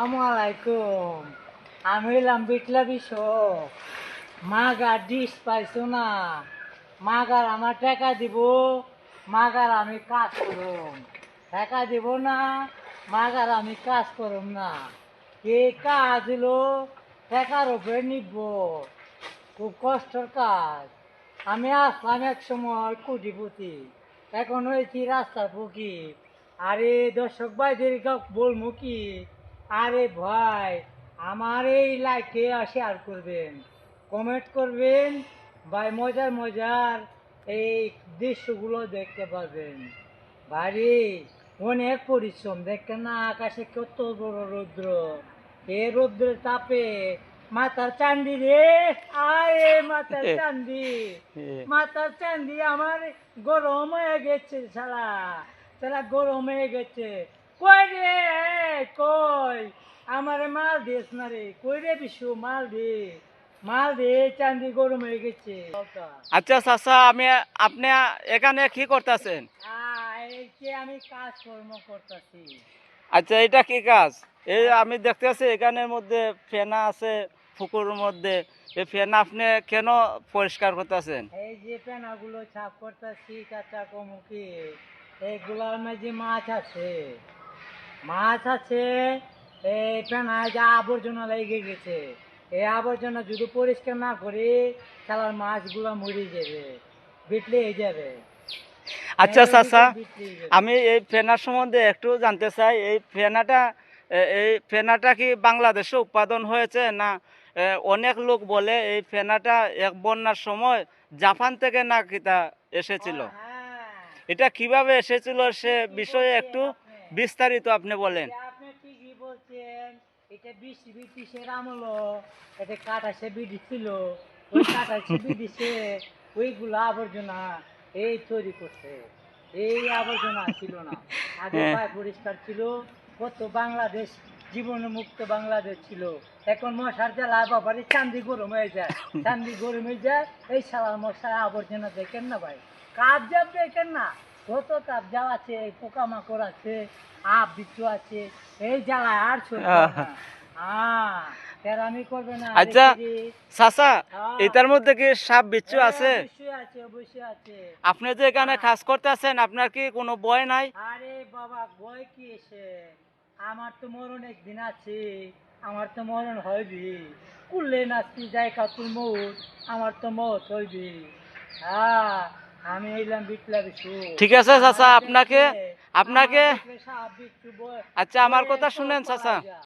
আসসালামাইকুম। আমি হইলাম বিটলা বিষক। মাগার ডিস পাইছো না, মাগার আমার টাকা দিব, মাগার আমি কাজ করুম। টাকা দিব না, মাগার আমি কাজ করুম না। এই কাজ হলো টাকার উপরে নিব, খুব কষ্টের কাজ। আমি আসলাম এক সময় কোটিপতি, এখন হয়েছি রাস্তার ফকির। আরে দর্শক ভাইদের বলবো কি, আরে ভাই আমার এই লাইফে শেয়ার করবেন, কমেন্ট করবেন, ভাই মজার মজার এই দৃশ্যগুলো দেখতে পারবেন। ভারী অনেক পরিশ্রম, দেখেন না আকাশে কত বড় রৌদ্র। এ রৌদ্রের তাপে মাথার চান্দি রে, আরে মাথার চান্দি, মাথার চান্দি আমার গরম হয়ে গেছে। শালা শালা গরম হয়ে গেছে। কই রে, কই আমারে মাল দিস না রে, কই রে বিশু মাল দে, মাল দে, চান্দি গরম হয়ে গেছে। আচ্ছা চাচা, আপনি এখানে কি করতেছেন? এই যে আমি কাজকর্ম করতেছি। আচ্ছা, এটা কি কাজ? এই আমি দেখতেছি এখানের মধ্যে ফেনা আছে পুকুরের মধ্যে। এই ফেনা আপনি কেন পরিষ্কার করতেছেন? এই যে পেনাগুলো সাফ করতেছি চাচা, কমুকি এইগুলোর মধ্যে মাছ আছে, মাছ আছে। এই পেনায় যা আবর্জনা লেগে গেছে, এই আবর্জনা যদি পরিষ্কার না করি খেলার মাছগুলো মরে যাবে, বিটলে যাবে। আচ্ছা চাচা, বিটলে যাবে। আমি এই ফেনার সম্বন্ধে একটু জানতে চাই। এই ফেনাটা কি বাংলাদেশে উৎপাদন হয়েছে না? অনেক লোক বলে এই ফেনাটা এক বন্যার সময় জাপান থেকে না কিতা এসেছিল। হ্যাঁ, এটা কিভাবে এসেছিল সে বিষয়ে একটু আপনি বিস্তারিত আপনি বলেন। আপনি ঠিকই বলছেন। এটা ব্রিটিশের আমল, এটা কাটাসে বিধি ছিল, ওই কাটাসে বিধিছে ওইগুলো আবর্জনা এই তৈরি করছে। এই আবর্জনা ছিল না আগে, হ্যাঁ। পায় পরিষ্কার ছিল, কত বাংলাদেশ জীবন মুক্ত বাংলাদেশ ছিল। এখন মশার জ্বালা বাবারে চান্দি গরম হয়ে যায়, চান্দি গরম হয়ে যায়। এই সালার মশার আবর্জনা দেখেন না ভাই, কাজ যাব দেখেন না, কত কাজ যাও আছে, পোকামাকড় আছে, আপ বিচ্ছু আছে, এই জ্বালায় আর সহ্য হয় না। তেরামি করবে না। আচ্ছা চাচা, হ্যাঁ। এটার মধ্যে কি সাপ বিচ্ছু আছে? অবশ্যই আছে, অবশ্যই আছে। আপনি যে এখানে কাজ করতেছেন, আপনার কি কোনো ভয় নাই? আরে বাবা ভয় কি এসে, আমার তো মরণ একদিন আছে, আমার তো মরণ হইবি। কুললে নাচতে যাই কাতুর মৌত, আমার তো মত হইবি। হ্যাঁ, আমি এলাম বিটলা বিশু। ঠিক আছে চাচা, আমার আপনাকে দেখলে- আপনাকে আমার দেখলে সাপ বিচ্ছু আচ্ছা, আমার ভয়ে কথা তো শুনেন চাচা। পালাই যায়।